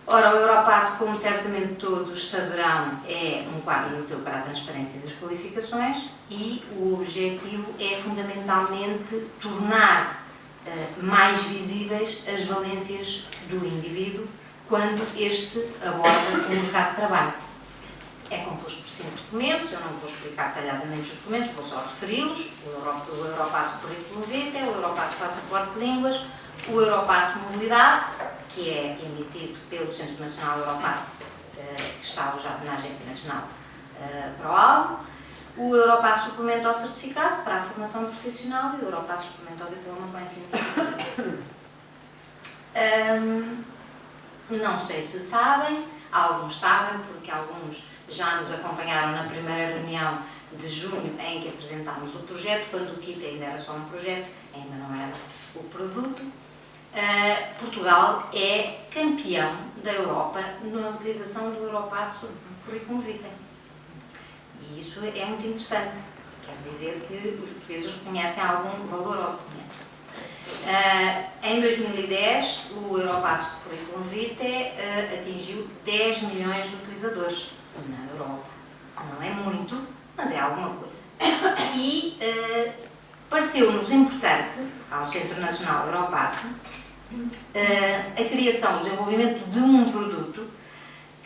Ora, o Europass, como certamente todos saberão, é um quadro europeu para a transparência das qualificações e o objetivo é fundamentalmente tornar mais visíveis as valências do indivíduo quando este aborda o mercado de trabalho. É composto por 5 documentos, eu não vou explicar detalhadamente os documentos, vou só referi-los: o Europass Currículo Vitae, o Europass Passaporte de Línguas, o Europass Mobilidade, que é emitido pelo Centro Nacional Europass, que está alojado na Agência Nacional para o Algo, o Europass Suplemento ao Certificado para a Formação Profissional e o Europass Suplemento ao Diploma para o Ensino Superior. Não sei se sabem, alguns sabem, porque alguns já nos acompanharam na primeira reunião de junho em que apresentámos o projeto, quando o kit ainda era só um projeto, ainda não era o produto. Portugal é campeão da Europa na utilização do Europass Currículo Vitae. E isso é muito interessante. Quer dizer que os portugueses reconhecem algum valor ao documento. Em 2010, o Europass Currículo Vitae atingiu 10 milhões de utilizadores na Europa. Não é muito, mas é alguma coisa. E pareceu-nos importante, ao Centro Nacional Europass, a criação, o desenvolvimento de um produto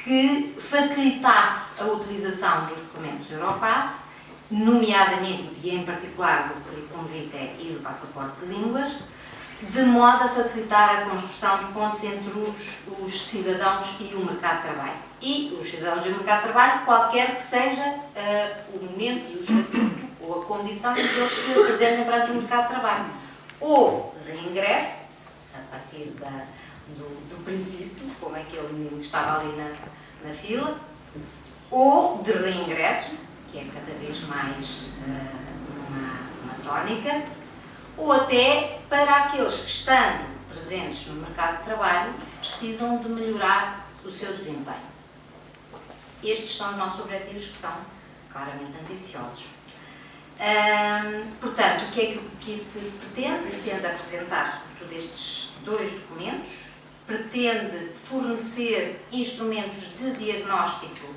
que facilitasse a utilização dos documentos Europass, nomeadamente e em particular do Currículo Vitae e do Passaporte de Línguas, de modo a facilitar a construção de pontes entre os cidadãos e o mercado de trabalho. E os cidadãos e o mercado de trabalho, qualquer que seja o momento e o estatuto ou a condição em que eles se apresentem perante o mercado de trabalho. Ou de ingresso, a partir do princípio, como aquele menino que estava ali na fila, ou de reingresso, que é cada vez mais uma tónica, ou até para aqueles que, estando presentes no mercado de trabalho, precisam de melhorar o seu desempenho. Estes são os nossos objetivos, que são claramente ambiciosos. Portanto, o que é que o kit pretende? Pretende apresentar, sobretudo, estes 2 documentos, pretende fornecer instrumentos de diagnóstico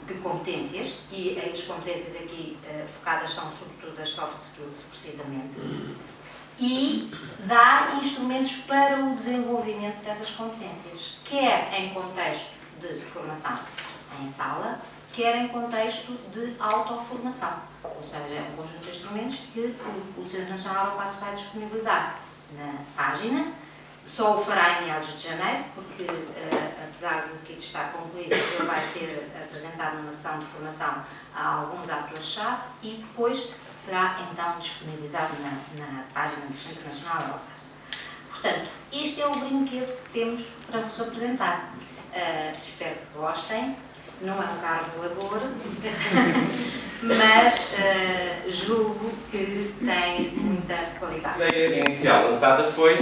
de competências, e as competências aqui focadas são sobretudo as soft skills, precisamente, e dar instrumentos para o desenvolvimento dessas competências, quer em contexto de formação em sala, quer em contexto de autoformação, ou seja, é um conjunto de instrumentos que o Centro Nacional Europass vai disponibilizar na página. Só o fará em meados de janeiro, porque apesar do kit estar concluído, ele vai ser apresentado numa sessão de formação a alguns atores-chave e depois será então disponibilizado na página do Centro Nacional Europass. Portanto, este é o brinquedo que temos para vos apresentar. Espero que gostem. Não é um carro voador, mas julgo que tem muita qualidade. A ideia inicial lançada foi,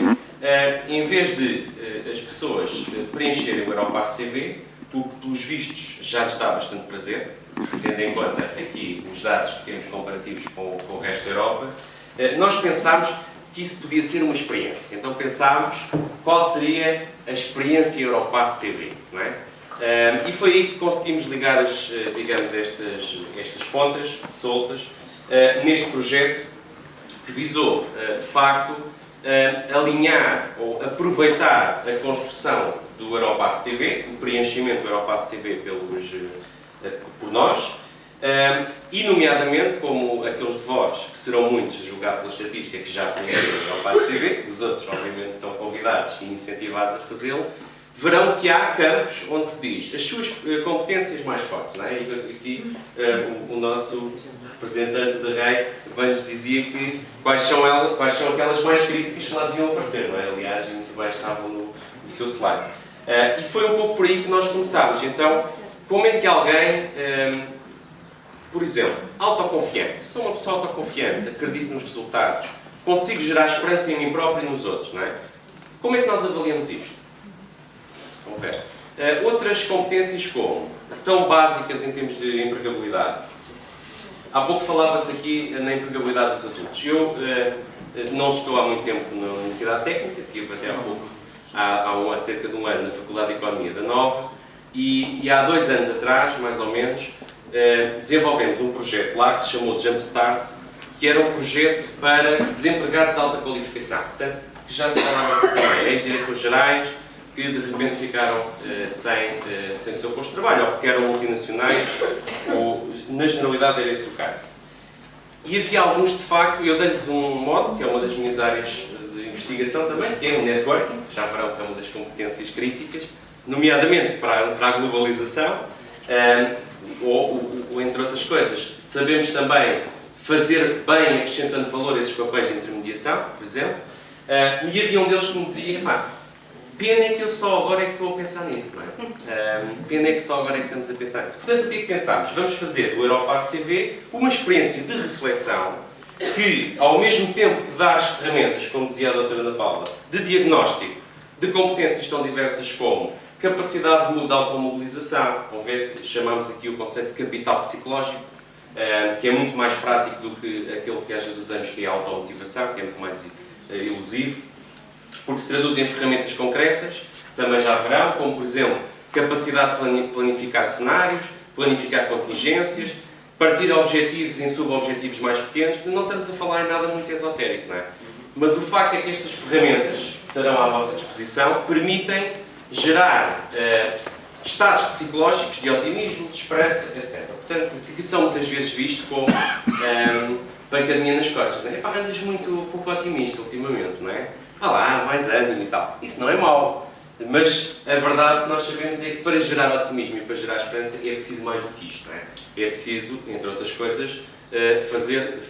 em vez de as pessoas preencherem o Europass CV, o que pelos vistos já lhes dá bastante prazer, tendo em conta aqui os dados que temos comparativos com o resto da Europa, nós pensámos que isso podia ser uma experiência. Então pensámos qual seria a experiência Europass CV, não é? E foi aí que conseguimos ligar digamos, estas pontas soltas neste projeto que visou, de facto, alinhar ou aproveitar a construção do Europass CV, o preenchimento do Europass CV por nós, e nomeadamente, como aqueles de vós, que serão muitos, a julgar pela estatística, que já preencheram o Europass CV, os outros, obviamente, estão convidados e incentivados a fazê-lo, verão que há campos onde se diz as suas competências mais fortes, não é? E aqui o nosso representante da REI bem nos dizia que quais são aquelas mais críticas que lá deviam aparecer, não é? Aliás, muito bem estavam no seu slide. E foi um pouco por aí que nós começámos. Então, como é que alguém, por exemplo, autoconfiança, sou uma pessoa autoconfiante, acredito nos resultados, consigo gerar esperança em mim próprio e nos outros, não é? Como é que nós avaliamos isto? Outras competências como, tão básicas em termos de empregabilidade. Há pouco falava-se aqui na empregabilidade dos adultos. Eu não estou há muito tempo na Universidade Técnica, estive até há há cerca de um ano na Faculdade de Economia da Nova e há 2 anos atrás, mais ou menos, desenvolvemos um projeto lá que se chamou Jumpstart, que era um projeto para desempregados de alta qualificação. Portanto, que já se falava também, ex-diretores gerais, que de repente ficaram sem o seu posto de trabalho, ou porque eram multinacionais, ou na generalidade era esse o caso. E havia alguns, de facto, eu dei-lhes um modo, que é uma das minhas áreas de investigação também, que é o networking, já verão que é uma das competências críticas, nomeadamente para a globalização, ou entre outras coisas. Sabemos também fazer bem, acrescentando valor a esses papéis de intermediação, por exemplo, e havia um deles que me dizia, pena é que eu só agora é que estou a pensar nisso, não é? Pena é que só agora é que estamos a pensar nisso. Portanto, o que é que pensámos? Vamos fazer do Europass CV uma experiência de reflexão que, ao mesmo tempo que dá as ferramentas, como dizia a doutora Ana Paula, de diagnóstico, de competências tão diversas como capacidade de automobilização, vão ver, chamamos aqui o conceito de capital psicológico, que é muito mais prático do que aquele que às vezes usamos, que é a automotivação, que é muito mais elusivo, porque se traduz em ferramentas concretas, também já verão, como por exemplo, capacidade de planificar cenários, planificar contingências, partir objetivos em subobjetivos mais pequenos. Não estamos a falar em nada muito esotérico, não é? Mas o facto é que estas ferramentas que estarão à vossa disposição permitem gerar estados psicológicos de otimismo, de esperança, etc. Portanto, que são muitas vezes vistos como pancadinha nas costas. Não é? Andas muito pouco otimista ultimamente, não é? Lá, mais ânimo e tal. Isso não é mau. Mas a verdade que nós sabemos é que para gerar otimismo e para gerar esperança é preciso mais do que isto, não é? É preciso, entre outras coisas,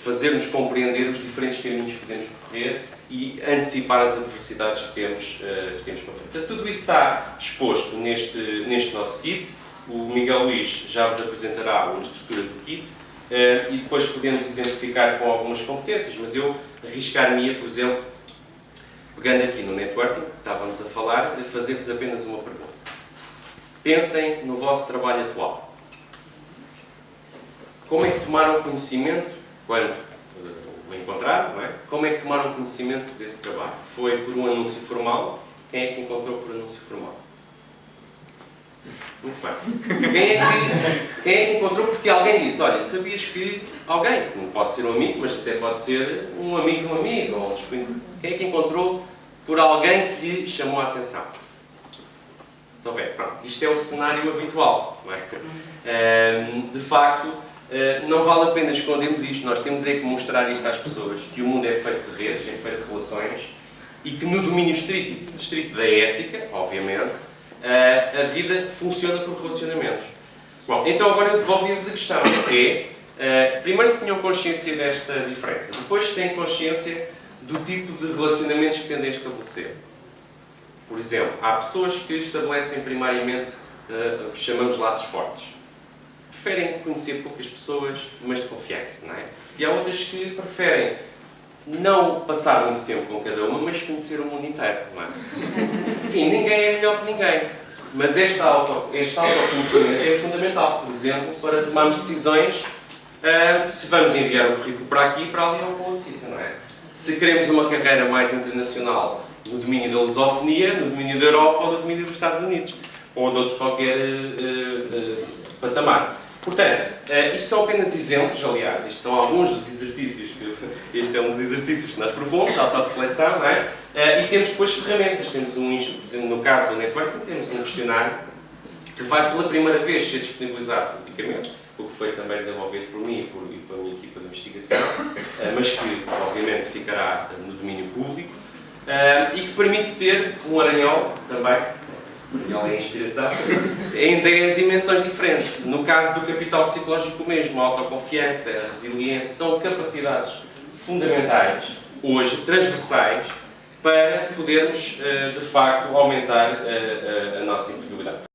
fazer-nos compreender os diferentes caminhos que podemos percorrer e antecipar as adversidades que temos para frente. Portanto, tudo isso está exposto neste nosso kit. O Miguel Luís já vos apresentará uma estrutura do kit e depois podemos exemplificar com algumas competências, mas eu arriscar-me-ia, por exemplo, pegando aqui no networking, que estávamos a falar, de fazer-vos apenas uma pergunta. Pensem no vosso trabalho atual. Como é que tomaram conhecimento, quando o encontraram, não é? Como é que tomaram conhecimento desse trabalho? Foi por um anúncio formal? Quem é que encontrou por anúncio formal? Muito bem. Quem é que encontrou porque alguém disse, olha, sabias que alguém, não pode ser um amigo, mas até pode ser um amigo de um amigo, ou um desconhecido. Quem é que encontrou por alguém que lhe chamou a atenção? Estão a ver? Pronto, isto é o cenário habitual, não é? De facto, não vale a pena escondermos isto. Nós temos é que mostrar isto às pessoas, que o mundo é feito de redes, é feito de relações, e que no domínio estrito da ética, obviamente, a vida funciona por relacionamentos. Bom, então agora eu devolvo-vos a questão, que é, primeiro se tinham consciência desta diferença, depois se têm consciência do tipo de relacionamentos que tendem a estabelecer. Por exemplo, há pessoas que estabelecem primariamente o que chamamos laços fortes. Preferem conhecer poucas pessoas, mas de confiança, não é? E há outras que preferem não passar muito tempo com cada uma, mas conhecer o mundo inteiro, não é? Enfim, ninguém é melhor que ninguém. Mas este autoconhecimento é fundamental, por exemplo, para tomarmos decisões se vamos enviar o currículo para aqui, para ali ou para outro sítio, não é? Se queremos uma carreira mais internacional no domínio da lusofonia, no domínio da Europa ou no domínio dos Estados Unidos, ou de outros qualquer patamar. Portanto, isto são apenas exemplos, aliás, isto são alguns dos exercícios, este é um dos exercícios que nós propomos, de autorreflexão, não é? E temos depois ferramentas, temos no caso do networking, temos um questionário que vai pela primeira vez ser disponibilizado publicamente, o que foi também desenvolvido por mim e pela minha equipa de investigação, mas que obviamente ficará no domínio público, e que permite ter um aranhol também, aranhol é inspiração, em 10 dimensões diferentes. No caso do capital psicológico mesmo, a autoconfiança, a resiliência, são capacidades fundamentais, hoje, transversais, para podermos, de facto, aumentar a nossa empregabilidade.